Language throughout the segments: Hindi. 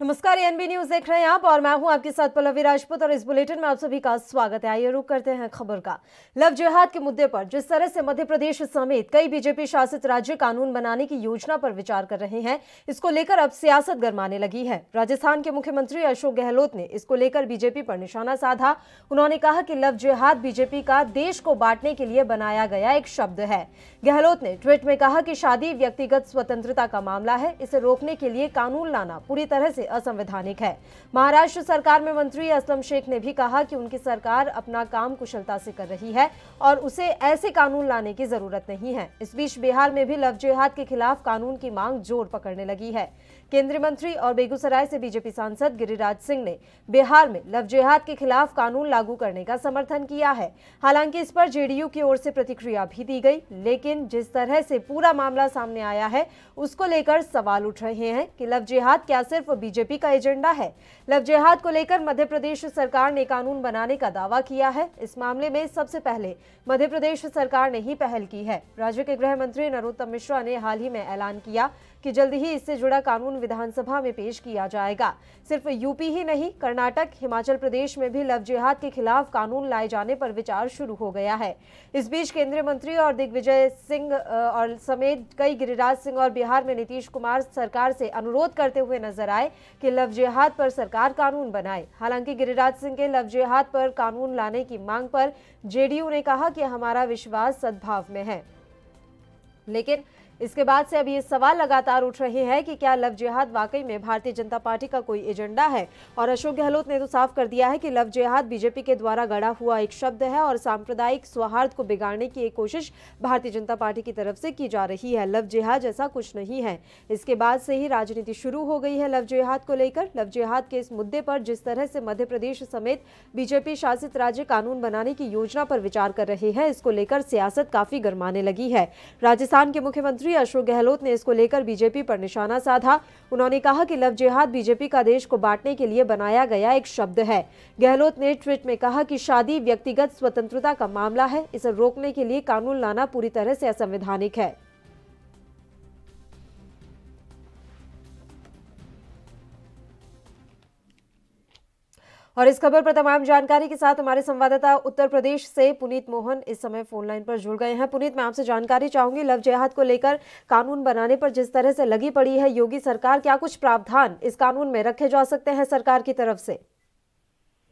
नमस्कार, एएनबी न्यूज देख रहे हैं आप और मैं हूं आपके साथ पल्लवी राजपूत और इस बुलेटिन में आप सभी का स्वागत है। आइए रुक करते हैं खबर का। लव जिहाद के मुद्दे पर जिस तरह से मध्य प्रदेश समेत कई बीजेपी शासित राज्य कानून बनाने की योजना पर विचार कर रहे हैं, इसको लेकर अब सियासत गरमाने लगी है। राजस्थान के मुख्यमंत्री अशोक गहलोत ने इसको लेकर बीजेपी पर निशाना साधा। उन्होंने कहा कि लव जिहाद बीजेपी का देश को बांटने के लिए बनाया गया एक शब्द है। गहलोत ने ट्वीट में कहा कि शादी व्यक्तिगत स्वतंत्रता का मामला है, इसे रोकने के लिए कानून लाना पूरी तरह से असंवैधानिक है। महाराष्ट्र सरकार में मंत्री असलम शेख ने भी कहा कि उनकी सरकार अपना काम कुशलता से कर रही है और उसे ऐसे कानून लाने की जरूरत नहीं है। इस बीच बिहार में भी लव जिहाद के खिलाफ कानून की मांग जोर पकड़ने लगी है। केंद्रीय मंत्री और बेगूसराय से बीजेपी सांसद गिरिराज सिंह ने बिहार में लव जिहाद के खिलाफ कानून लागू करने का समर्थन किया है। हालांकि इस पर जेडीयू की ओर से प्रतिक्रिया भी दी गई, लेकिन जिस तरह से पूरा मामला सामने आया है उसको लेकर सवाल उठ रहे हैं कि लव जिहाद क्या सिर्फ बीजेपी का एजेंडा है। लव जिहाद को लेकर मध्य प्रदेश सरकार ने कानून बनाने का दावा किया है। इस मामले में सबसे पहले मध्य प्रदेश सरकार ने ही पहल की है। राज्य के गृह मंत्री नरोत्तम मिश्रा ने हाल ही में ऐलान किया कि जल्द ही इससे जुड़ा कानून विधानसभा में पेश किया जाएगा। सिर्फ यूपी ही नहीं, कर्नाटक, हिमाचल प्रदेश में भी लव जिहाद के खिलाफ कानून लाए जाने पर विचार शुरू हो गया है। इस बीच केंद्रीय मंत्री और दिग्विजय सिंह और समेत कई गिरिराज सिंह और बिहार में नीतीश कुमार सरकार से अनुरोध करते हुए नजर आए कि लव जिहाद पर सरकार कानून बनाए। हालांकि गिरिराज सिंह के लव जिहाद पर कानून लाने की मांग पर जेडीयू ने कहा कि हमारा विश्वास सद्भाव में है, लेकिन इसके बाद से अब ये सवाल लगातार उठ रहे हैं कि क्या लव जिहाद वाकई में भारतीय जनता पार्टी का कोई एजेंडा है। और अशोक गहलोत ने तो साफ कर दिया है कि लव जिहाद बीजेपी के द्वारा गढ़ा हुआ एक शब्द है और सांप्रदायिक सौहार्द को बिगाड़ने की एक कोशिश भारतीय जनता पार्टी की तरफ से की जा रही है। लव जिहाद ऐसा कुछ नहीं है। इसके बाद से ही राजनीति शुरू हो गई है लव जिहाद को लेकर। लव जिहाद के इस मुद्दे पर जिस तरह से मध्य प्रदेश समेत बीजेपी शासित राज्य कानून बनाने की योजना पर विचार कर रहे हैं, इसको लेकर सियासत काफी गरमाने लगी है। राजस्थान के मुख्यमंत्री अशोक गहलोत ने इसको लेकर बीजेपी पर निशाना साधा। उन्होंने कहा कि लव जिहाद बीजेपी का देश को बांटने के लिए बनाया गया एक शब्द है। गहलोत ने ट्वीट में कहा कि शादी व्यक्तिगत स्वतंत्रता का मामला है, इसे रोकने के लिए कानून लाना पूरी तरह से असंवैधानिक है। और इस खबर पर तमाम जानकारी के साथ हमारे संवाददाता उत्तर प्रदेश से पुनीत मोहन इस समय फोन लाइन पर जुड़ गए हैं। पुनीत, मैं आपसे जानकारी चाहूंगी, लव जिहाद को लेकर कानून बनाने पर जिस तरह से लगी पड़ी है योगी सरकार, क्या कुछ प्रावधान इस कानून में रखे जा सकते हैं सरकार की तरफ से?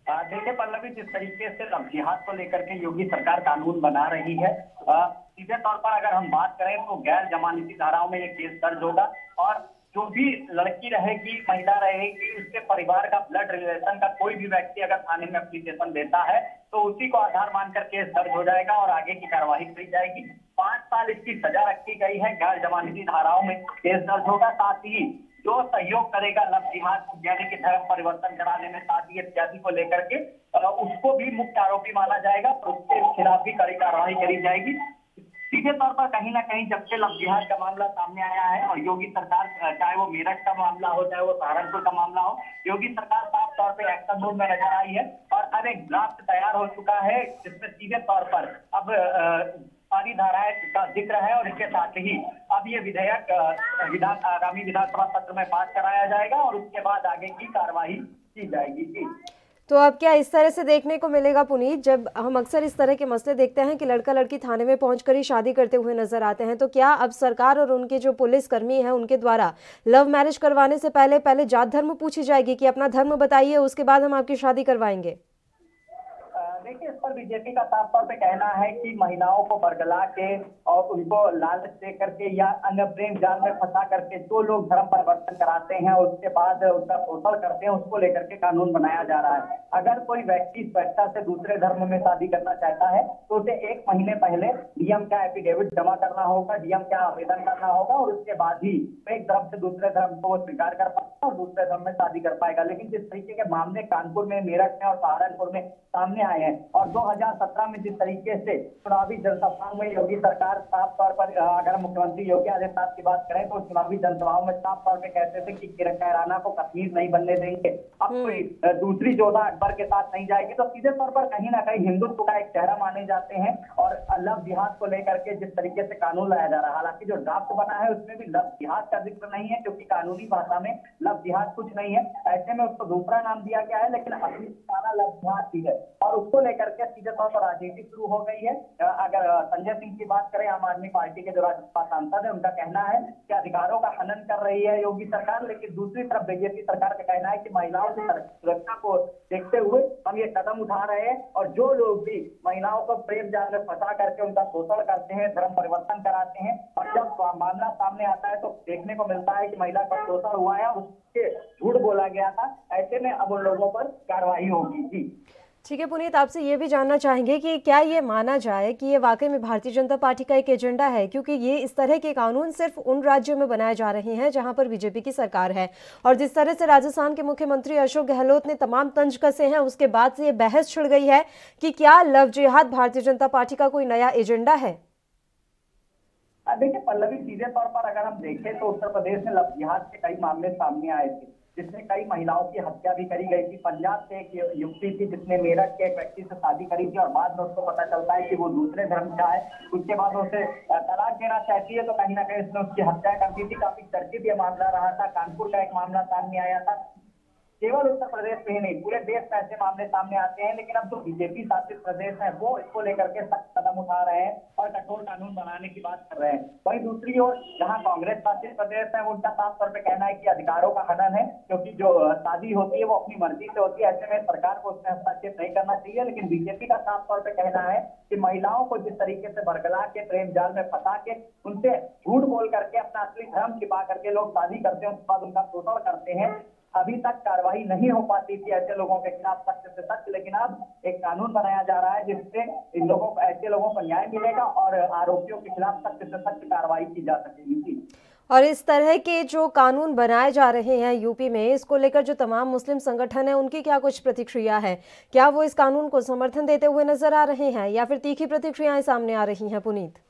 देखिए पल्लवी, जिस तरीके से लव जिहाद को लेकर के योगी सरकार कानून बना रही है, सीधे तौर पर अगर हम बात करें तो गैर जमानती धाराओं में ये केस दर्ज होगा और जो भी लड़की रहेगी, महिला रहेगी, उसके परिवार का ब्लड रिलेशन का कोई भी व्यक्ति अगर थाने में एप्लीकेशन देता है तो उसी को आधार मानकर केस दर्ज हो जाएगा और आगे की कार्रवाई की जाएगी। 5 साल इसकी सजा रखी गई है। गैर जमानती धाराओं में केस दर्ज होगा। साथ ही जो सहयोग करेगा लव जिहाद यानी कि धर्म परिवर्तन कराने में, शादी इत्यादि को लेकर के, उसको भी मुख्य आरोपी माना जाएगा और उसके खिलाफ भी कड़ी कार्रवाई करी जाएगी। सीधे तौर पर कहीं ना कहीं जब से लव जिहाद का मामला सामने आया है और योगी सरकार, चाहे वो मेरठ का मामला हो चाहे वो सहारनपुर का मामला हो, योगी सरकार साफ तौर पे एक्शन मोड में नजर आई है और अब एक ड्राफ्ट तैयार हो चुका है जिसमें सीधे तौर पर अब सारी धाराएं का जिक्र है और इसके साथ ही अब ये विधेयक आगामी विधानसभा सत्र में पास कराया जाएगा और उसके बाद आगे की कार्रवाई की जाएगी। जी, तो अब क्या इस तरह से देखने को मिलेगा पुनीत, जब हम अक्सर इस तरह के मसले देखते हैं कि लड़का लड़की थाने में पहुंचकर ही शादी करते हुए नजर आते हैं, तो क्या अब सरकार और उनके जो पुलिस कर्मी हैं उनके द्वारा लव मैरिज करवाने से पहले पहले जात धर्म पूछी जाएगी कि अपना धर्म बताइए, उसके बाद हम आपकी शादी करवाएंगे? देखिए, इस पर बीजेपी का साफ तौर पे कहना है कि महिलाओं को बरगला के और उनको लालच दे करके या अन्य प्रेम जाल में फंसा करके जो लोग धर्म परिवर्तन कराते हैं और उसके बाद उसका शोषण करते हैं, उसको लेकर के कानून बनाया जा रहा है। अगर कोई व्यक्ति स्वेच्छा से दूसरे धर्म में शादी करना चाहता है तो उसे 1 महीने पहले डीएम का एफिडेविट जमा करना होगा, डीएम का आवेदन करना होगा और उसके बाद ही एक धर्म से दूसरे धर्म को स्वीकार कर पाएगा और दूसरे धर्म में शादी कर पाएगा। लेकिन जिस तरीके के मामले कानपुर में, मेरठ में और सहारनपुर में सामने आए हैं और जो 2017 में जिस तरीके से चुनावी जनसभाओं में योगी सरकार साफ तौर पर, अगर मुख्यमंत्री योगी आदित्यनाथ की बात करें तो चुनावी जनसभाओं में साफ तौर पर कहते थे कि कैराना को कश्मीर नहीं बनने देंगे, अब कोई दूसरी जोधा अकबर के साथ नहीं जाएगी। तो सीधे तौर पर कहीं ना कहीं हिंदुत्व का एक चेहरा माने जाते हैं। और लव जिहाद को लेकर के जिस तरीके से कानून लाया जा रहा है, हालांकि जो ड्राफ्ट बना है उसमें भी लव जिहाद का जिक्र नहीं है, क्योंकि कानूनी भाषा में लव जिहाद कुछ नहीं है। ऐसे में उसको दूसरा नाम दिया गया है, लेकिन असली ठिकाना लव जिहाद ही है। और उसको लेकर के सीधे तौर पर राजनीति शुरू हो गई है। अगर संजय सिंह की बात करें, आम आदमी पार्टी के जो राज्यसभा सांसद है, उनका कहना है कि अधिकारों का हनन कर रही है योगी सरकार। लेकिन दूसरी तरफ बीजेपी सरकार का कहना है कि महिलाओं की सुरक्षा को देखते हुए हम ये कदम उठा रहे हैं। और जो लोग भी महिलाओं को प्रेम जाल में फंसा करके उनका शोषण करते हैं, धर्म परिवर्तन कराते हैं, और जब मामला सामने आता है तो देखने को मिलता है कि महिला का शोषण हुआ है, उसके झूठ बोला गया था, ऐसे में अब उन लोगों पर कार्रवाई होगी। जी ठीक है पुनीत, आपसे ये भी जानना चाहेंगे कि क्या ये माना जाए कि ये वाकई में भारतीय जनता पार्टी का एक एजेंडा है, क्योंकि ये इस तरह के कानून सिर्फ उन राज्यों में बनाए जा रहे हैं जहां पर बीजेपी की सरकार है, और जिस तरह से राजस्थान के मुख्यमंत्री अशोक गहलोत ने तमाम तंज कसे हैं, उसके बाद से ये बहस छिड़ गई है कि क्या लव जिहाद भारतीय जनता पार्टी का कोई नया एजेंडा है। देखिए पल्लवी, सीधे तौर पर अगर हम देखें तो उत्तर प्रदेश में लव जिहाद के कई मामले सामने आए थे, जिसमें कई महिलाओं की हत्या भी करी गई थी। पंजाब से एक युवती थी जिसने मेरठ के एक व्यक्ति से शादी करी थी, और बाद में उसको पता चलता है कि वो दूसरे धर्म का है। उसके बाद उसे तलाक देना चाहती है, तो कहीं ना कहीं उसने उसकी हत्या कर दी थी। काफी चर्चित ये मामला रहा था। कानपुर का एक मामला सामने आया था। केवल उत्तर प्रदेश में ही नहीं, पूरे देश में ऐसे मामले सामने आते हैं। लेकिन अब जो बीजेपी शासित प्रदेश है वो इसको लेकर के सख्त कदम उठा रहे हैं और कठोर कानून बनाने की बात कर रहे हैं। वहीं दूसरी ओर जहां कांग्रेस शासित प्रदेश है, उनका साफ तौर पर कहना है कि अधिकारों का हनन है, क्योंकि जो शादी होती है वो अपनी मर्जी से होती है, ऐसे में सरकार को उसमें हस्तक्षेप नहीं करना चाहिए। लेकिन बीजेपी का साफ तौर पर कहना है कि महिलाओं को जिस तरीके से बरगला के प्रेम जाल में फंसा के उनसे झूठ बोल करके अपना असली धर्म छिपा करके लोग शादी करते हैं, उसके बाद उनका शोषण करते हैं, अभी तक कार्रवाई नहीं हो पाती थी ऐसे लोगों के खिलाफ सख्त से सख्त। लेकिन अब एक कानून बनाया जा रहा है जिससे इन लोगों को, ऐसे लोगों को न्याय मिलेगा और आरोपियों के खिलाफ सख्त से सख्त कार्रवाई की जा सकेगी। और इस तरह के जो कानून बनाए जा रहे हैं यूपी में, इसको लेकर जो तमाम मुस्लिम संगठन है उनकी क्या कुछ प्रतिक्रिया है? क्या वो इस कानून को समर्थन देते हुए नजर आ रहे हैं या फिर तीखी प्रतिक्रियाएं सामने आ रही हैं? पुनीत,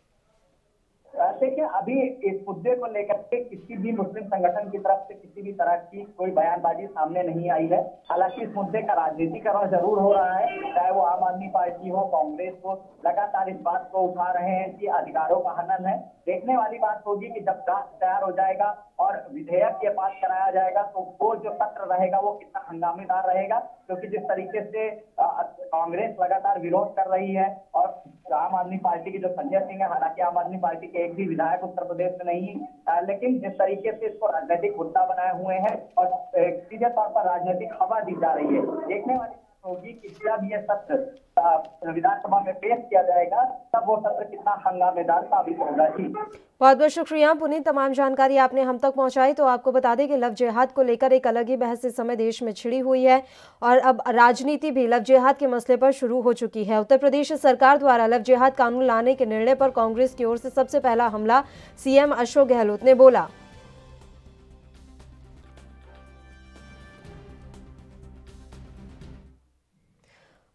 देखिए अभी इस मुद्दे को लेकर के किसी भी मुस्लिम संगठन की तरफ से किसी भी तरह की कोई बयानबाजी सामने नहीं आई है। हालांकि इस मुद्दे का राजनीतिकरण जरूर हो रहा है, चाहे वो आम आदमी पार्टी हो, कांग्रेस हो, लगातार इस बात को उठा रहे हैं कि अधिकारों का हनन है। देखने वाली बात होगी कि जब ड्राफ्ट तैयार हो जाएगा और विधेयक के पास कराया जाएगा तो वो जो सत्र रहेगा वो कितना हंगामेदार रहेगा, क्योंकि जिस तरीके से कांग्रेस लगातार विरोध कर रही है और आम आदमी पार्टी के जो संजय सिंह है, हालांकि आम आदमी पार्टी के एक भी विधायक उत्तर प्रदेश में नहीं है, लेकिन जिस तरीके से इसको राजनीतिक मुद्दा बनाए हुए हैं और सीधे तौर पर राजनीतिक हवा दी जा रही है, देखने वाली होगी कि जब ये सत्र विधानसभा में पेश किया जाएगा तब वो सत्र कितना हंगामेदार साबित होगा। जी बहुत बहुत शुक्रिया पुनीत, तमाम जानकारी आपने हम तक पहुंचाई। तो आपको बता दें कि लव जिहाद को लेकर एक अलग ही बहस इस समय देश में छिड़ी हुई है और अब राजनीति भी लव जिहाद के मसले पर शुरू हो चुकी है। उत्तर प्रदेश सरकार द्वारा लव जिहाद कानून लाने के निर्णय पर कांग्रेस की ओर से सबसे पहला हमला सीएम अशोक गहलोत ने बोला।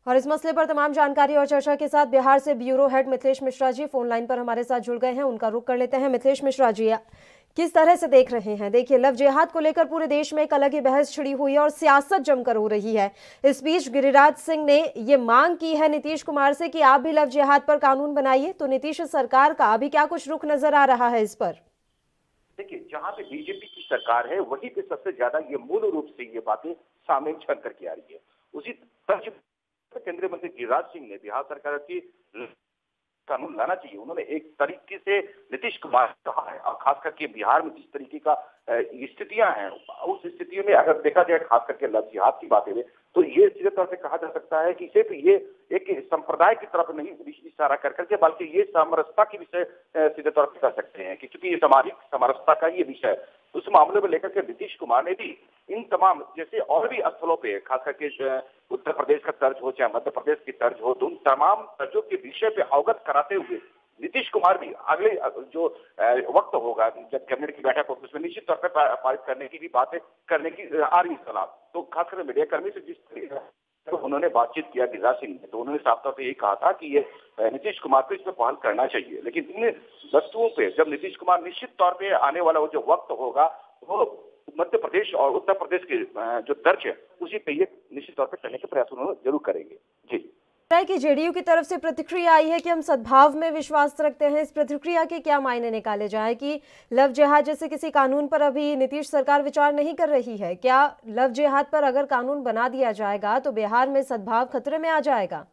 और इस मसले पर तमाम जानकारी और चर्चा के साथ बिहार से bureau head Mithilesh Mishra ji phone line पर हमारे साथ जुड़ गए हैं, उनका रुख कर लेते हैं। मिथिलेश मिश्रा जी, किस तरह से देख रहे हैं? देखिए, लव जिहाद को लेकर पूरे देश में एक अलग ही बहस छिड़ी हुई है और सियासत जमकर हो रही है। इस बीच गिरिराज सिंह ने ये मांग की है नीतीश कुमार से कि आप भी लव जिहाद पर कानून बनाइए। तो नीतीश सरकार का अभी क्या कुछ रुख नजर आ रहा है इस पर? देखिए, जहां पे बीजेपी की सरकार है वहीं पे सबसे ज्यादा ये मूल रूप से ये बातें सामने छन करके आ रही है। उसी तर्ज केंद्रीय मंत्री गिरिराज सिंह ने बिहार सरकार की कानून लाना चाहिए, उन्होंने एक तरीके से नीतीश कुमार कहा है। और खास करके बिहार में जिस तरीके का स्थितियां हैं, उस स्थितियों में अगर देखा जाए खास करके लव जिहाद की बातें में, तो ये सीधे तौर से कहा जा सकता है कि सिर्फ ये एक संप्रदाय की तरफ नहीं इशारा कर करके, बल्कि ये समरसता की विषय सीधे तौर पर कर सकते हैं कि चूंकि ये सामाजिक समरसता का ये विषय, उस मामले में लेकर के नीतीश कुमार ने भी इन तमाम जैसे और भी स्थलों पे खास करके उत्तर प्रदेश का तर्ज हो चाहे मध्य प्रदेश की तर्ज हो, तो उन तमाम तर्जों के विषय पे अवगत कराते हुए नीतीश कुमार भी अगले जो वक्त होगा जब कैबिनेट की बैठक होगी उसमें निश्चित तौर पर पारित करने की भी बातें करने की आ रही सलाह। तो खासकर मीडिया कर्मी से जिस जब उन्होंने बातचीत किया गिरिराज सिंह ने, तो उन्होंने साफ तौर पर यही कहा था कि ये नीतीश कुमार को इस पर पहल करना चाहिए। लेकिन इन वस्तुओं पे जब नीतीश कुमार निश्चित तौर पे आने वाला वो जो वक्त होगा, वो मध्य प्रदेश और उत्तर प्रदेश के जो दर्ज है उसी पे ये निश्चित तौर पे करने के प्रयास उन्होंने जरूर करेंगे। जी है कि जेडीयू की तरफ से प्रतिक्रिया आई है कि हम सद्भाव में विश्वास रखते हैं। इस प्रतिक्रिया के क्या मायने निकाले जाए कि लव जिहाद जैसे किसी कानून पर अभी नीतीश सरकार विचार नहीं कर रही है? क्या लव जिहाद पर अगर कानून बना दिया जाएगा तो बिहार में सद्भाव खतरे में आ जाएगा?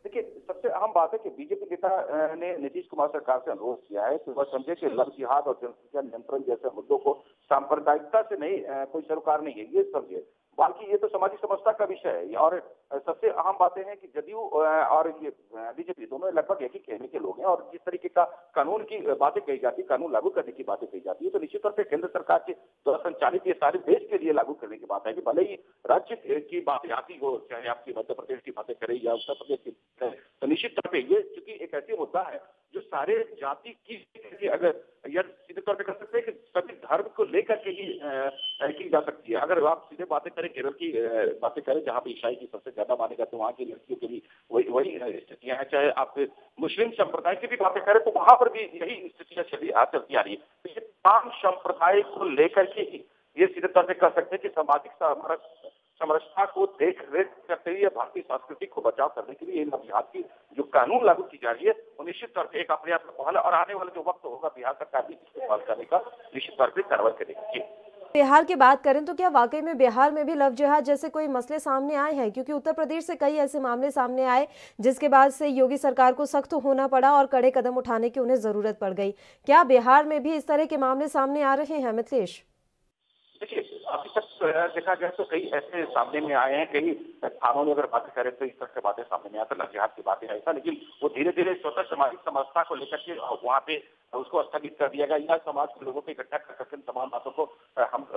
देखिए, सबसे अहम बात है कि बीजेपी नेता ने नीतीश कुमार सरकार से अनुरोध किया है कि वह समझे कि लव जिहाद और जनसंख्या नियंत्रण जैसे मुद्दों को सांप्रदायिकता से नहीं कोई सरोकार नहीं है, ये समझे। बाकी ये तो सामाजिक समझता का विषय है। और सबसे अहम बातें हैं कि जदयू और ये बीजेपी दोनों लगभग एक ही कहने के लोग हैं, और जिस तरीके का कानून की बातें कही जाती है, कानून लागू करने की बातें कही जाती है, तो निश्चित तौर पर केंद्र सरकार के द्वारा संचालित ये सारे देश के लिए लागू करने की बात है कि भले ही राज्य की बातें आती हो, चाहे आपकी मध्य प्रदेश की बातें करें या उत्तर प्रदेश की, तो निश्चित तौर पर ये चूंकि एक ऐसी मुद्दा है जो सारे जाति की अगर या सीधे तौर पे कर सकते हैं कि सभी धर्म को लेकर के ही की जा सकती है। अगर आप सीधे बातें करें, केरल की बातें करें जहाँ पे ईसाई की सबसे ज्यादा माने जाते हैं, वहाँ की लड़कियों के भी वही स्थितियां हैं। चाहे आप मुस्लिम संप्रदाय की भी बातें करें तो वहां पर भी यही स्थितियां चलती आ रही है। तो ये तमाम संप्रदाय को लेकर के ही ये सीधे तौर पर कर सकते हैं कि सामाजिक समरसता को देख रेख करते हुए भारतीय संस्कृति को बचाव करने के लिए बिहार की जो कानून लागू की जा रही है वो निश्चित तौर पर एक अपने आप में पहल, और आने वाला जो वक्त होगा बिहार सरकार भी इस्तेमाल करने का निश्चित तौर पर कार्रवाई करेगी। बिहार की बात करें तो क्या वाकई में बिहार में भी लव जिहाद जैसे कोई मसले सामने आए हैं? क्योंकि उत्तर प्रदेश से कई ऐसे मामले सामने आए जिसके बाद से योगी सरकार को सख्त होना पड़ा और कड़े कदम उठाने की उन्हें जरूरत पड़ गई। क्या बिहार में भी इस तरह के मामले सामने आ रहे हैं मिथिलेश? देखिए, अभी तक देखा जाए तो कई ऐसे सामने में आए हैं, कई थानों में अगर बातें करें तो इस तरह से बातें सामने में आती है, लव जिहाद की बातें ऐसा, लेकिन वो धीरे धीरे स्वतः सामाजिक समरसता को लेकर के वहाँ पे उसको स्थगित कर दिया गया, या समाज के लोगों को इकट्ठा कर करके तमाम बातों को हम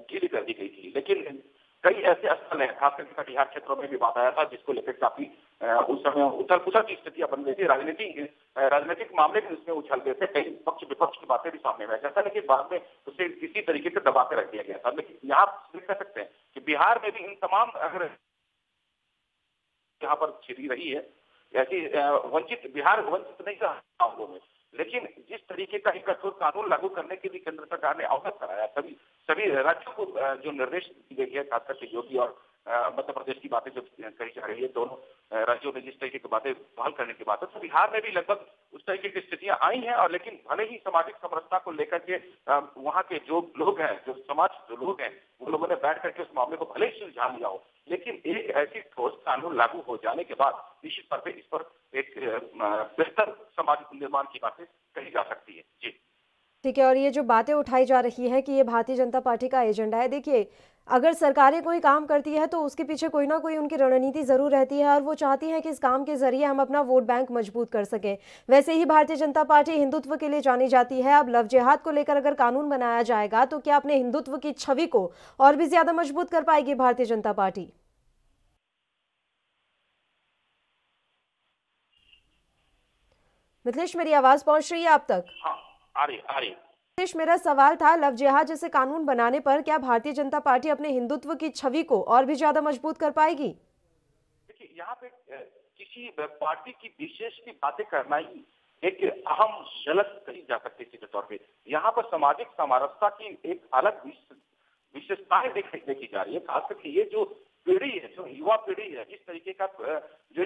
ढीली कर दी गई थी। लेकिन कई ऐसे स्थल हैं, खासकर कटिहार क्षेत्रों में भी बात आया था, जिसको लेकर काफी उस समय उथल पुथल की स्थितियां बन गई थी, राजनीतिक मामले भी उसमें उछल गए थे, कई पक्ष विपक्ष की बातें भी सामने आ गया था, लेकिन बाद में उसे किसी तरीके से दबा के रख दिया गया था। लेकिन यहाँ कह सकते हैं कि बिहार में भी इन तमाम अगर यहाँ पर छिड़ी रही है ऐसी बिहार वंचित नहीं रहा मामलों में, लेकिन जिस तरीके का एक कठोर कानून लागू करने के लिए केंद्र सरकार ने अवगत कराया, सभी राज्यों को जो निर्देश दी गई है, खासकर के योगी और मध्य प्रदेश की बातें जो कही जा रही है, दोनों राज्यों में जिस तरीके की बातें बहाल करने की बात है, तो बिहार में भी लगभग उस तरीके की स्थितियां आई हैं। और लेकिन भले ही सामाजिक समरसता को लेकर के वहाँ के जो लोग हैं, जो समाज जो लोग हैं, वो लोगों ने बैठ करके उस मामले को भले ही सुलझा लिया हो, लेकिन एक ऐसी ठोस कानून लागू हो जाने के बाद निश्चित तौर पर इस पर एक बेहतर समाज निर्माण की बातें कही जा सकती है। जी ठीक है। और ये जो बातें उठाई जा रही है कि ये भारतीय जनता पार्टी का एजेंडा है, देखिए अगर सरकारें कोई काम करती है तो उसके पीछे कोई ना कोई उनकी रणनीति जरूर रहती है और वो चाहती है कि इस काम के जरिए हम अपना वोट बैंक मजबूत कर सकें। वैसे ही भारतीय जनता पार्टी हिंदुत्व के लिए जानी जाती है। अब लव जिहाद को लेकर अगर कानून बनाया जाएगा तो क्या अपने हिंदुत्व की छवि को और भी ज्यादा मजबूत कर पाएगी भारतीय जनता पार्टी? मिथिलेश, मेरी आवाज पहुंच रही है आप तक? हाँ, आ रही। मिथिलेश, मेरा सवाल था लव जिहाद जैसे कानून बनाने पर क्या भारतीय जनता पार्टी अपने हिंदुत्व की छवि को और भी ज्यादा मजबूत कर पाएगी? देखिए, यहाँ पे किसी पार्टी की विशेष की बातें करना ही एक अहम गलत कही जा सकती है सीधे तौर पे। यहाँ पर सामाजिक समरसता की एक अलग विशेषताएं देखी जा रही है, खास करके ये जो पीढ़ी है, जो युवा पीढ़ी है, जिस तरीके का जो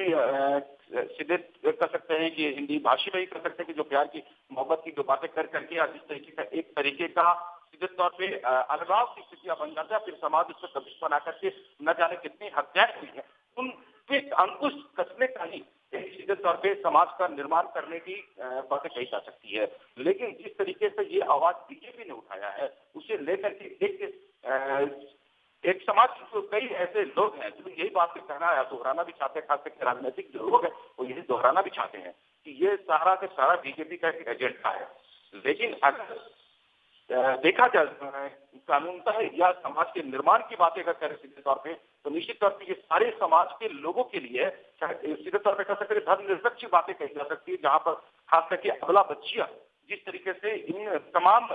सीधे कर सकते हैं कि हिंदी भाषी में ही कर सकते हैं कि जो प्यार की मोहब्बत की जो बातें कर करके जिस तरीके का एक तरीके का सीधे तौर पे अलगाव की स्थितियां बन जाता है, फिर समाज उसको कबिश बना करके न जाने कितनी हत्याएं हुई है, उन पे अंकुश कसने का ही एक सीधे तौर पे समाज का निर्माण करने की बातें कही जा सकती है। लेकिन जिस तरीके से ये आवाज बीजेपी ने उठाया है, उसे लेकर के एक समाज के कई ऐसे लोग हैं जो यही बात कहना है, दोहराना भी चाहते हैं, खास करके राजनीतिक जो लोग हैं वो यही दोहराना भी चाहते हैं कि ये सारा के सारा बीजेपी का एक एजेंडा है। लेकिन अगर देखा जाए कानूनतः या समाज के निर्माण की बातें अगर करें सीधे तौर पे, तो निश्चित तौर पे ये सारे समाज के लोगों के लिए चाहे सीधे तौर पे कह सकते हैं धर्मनिरपेक्ष बातें कही जा सकती है, जहाँ पर खास करके अबला बच्चियां जिस तरीके से इन तमाम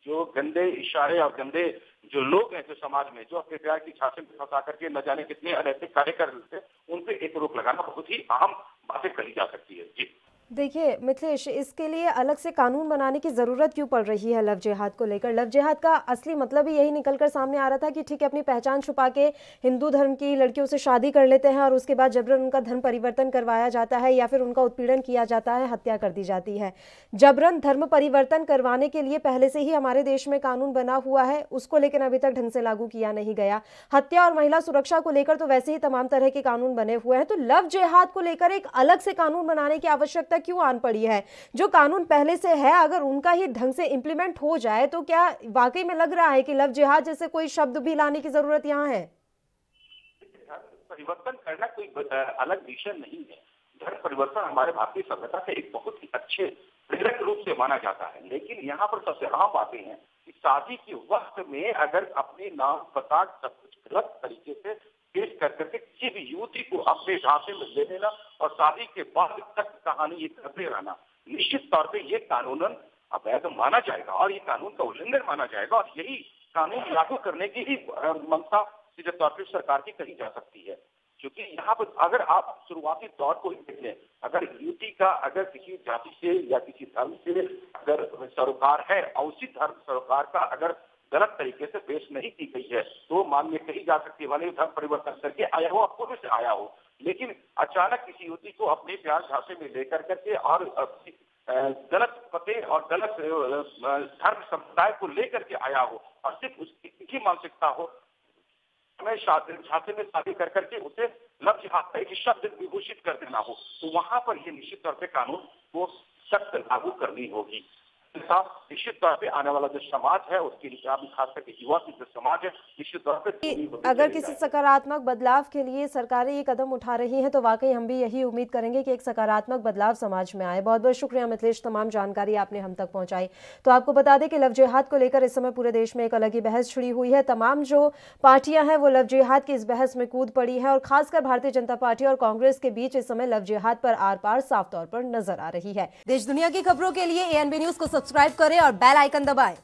जो गंदे इशारे और गंदे जो लोग हैं जो समाज में जो अपने प्यार की झांसे में फंसा करके न जाने कितने अनैतिक कार्य कर रहे थे, उन पे एक रोक लगाना बहुत ही अहम बातें कही जा सकती है। जी देखिए मिथिलेश, इसके लिए अलग से कानून बनाने की ज़रूरत क्यों पड़ रही है लव जिहाद को लेकर? लव जिहाद का असली मतलब ही यही निकलकर सामने आ रहा था कि ठीक है, अपनी पहचान छुपा के हिंदू धर्म की लड़कियों से शादी कर लेते हैं और उसके बाद जबरन उनका धर्म परिवर्तन करवाया जाता है या फिर उनका उत्पीड़न किया जाता है, हत्या कर दी जाती है। जबरन धर्म परिवर्तन करवाने के लिए पहले से ही हमारे देश में कानून बना हुआ है, उसको लेकिन अभी तक ढंग से लागू किया नहीं गया। हत्या और महिला सुरक्षा को लेकर तो वैसे ही तमाम तरह के कानून बने हुए हैं, तो लव जिहाद को लेकर एक अलग से कानून बनाने की आवश्यकता क्यों आन पड़ी है? जो कानून पहले से है, अगर उनका ही ढंग से इंप्लीमेंट हो जाए तो क्या वाकई में लग रहा है कि लव जिहाद जैसे कोई शब्द भी लाने की जरूरत यहाँ है? परिवर्तन करना कोई अलग विषय नहीं है। धर्म परिवर्तन हमारे भारतीय सभ्यता के एक बहुत ही अच्छे प्रेरक रूप से माना जाता है, लेकिन यहाँ पर सबसे आम बातें हैं कि शादी के वक्त में अगर अपने नाम पता सब कुछ गलत तरीके से पेश कर करके किसी भी युवती को अपने झांसे में ले लेना और शादी के बाद तक कहानी ये करते रहना, निश्चित तौर पे ये कानूनन अवैध माना जाएगा और ये कानून का उल्लंघन माना जाएगा और यही कानून लागू करने की ही मंशा सीधे तौर पर सरकार की कही जा सकती है। क्योंकि यहाँ पर अगर आप शुरुआती दौर को ही देख लें, अगर युवती का अगर किसी जाति से या किसी धर्म से अगर सरोकार है और उसी धर्म सरोकार का अगर गलत तरीके से पेश नहीं की गई है तो मान्य कही जा सकती है, वाले धर्म परिवर्तन करके आया हो, पूर्व से आया हो, लेकिन अचानक किसी युवती को अपने प्यार झांसे में लेकर करके और गलत पते और गलत धर्म समुदाय को लेकर के आया हो और सिर्फ उसकी मानसिकता हो, झांसे में शादी कर करके उसे लव जिहाद का एक शब्द विभूषित कर देना हो, तो वहां पर यह निश्चित तौर पे कानून को सख्त लागू करनी होगी। निश्चित तौर पे आने वाला जो समाज है उसके लिए खास करके युवा की जो समाज है निश्चित तौर पे अगर किसी सकारात्मक बदलाव के लिए सरकारें ये कदम उठा रही हैं तो वाकई हम भी यही उम्मीद करेंगे कि एक सकारात्मक बदलाव समाज में आए। बहुत बहुत शुक्रिया मिथिलेश, तमाम जानकारी आपने हम तक पहुंचाई। तो आपको बता दें कि लव जिहाद को लेकर इस समय पूरे देश में एक अलग ही बहस छिड़ी हुई है। तमाम जो पार्टियां हैं वो लव जिहाद की इस बहस में कूद पड़ी है और खासकर भारतीय जनता पार्टी और कांग्रेस के बीच इस समय लव जिहाद पर आर पार साफ तौर पर नजर आ रही है। देश दुनिया की खबरों के लिए ANB न्यूज को सब्सक्राइब करें और बेल आइकन दबाएं।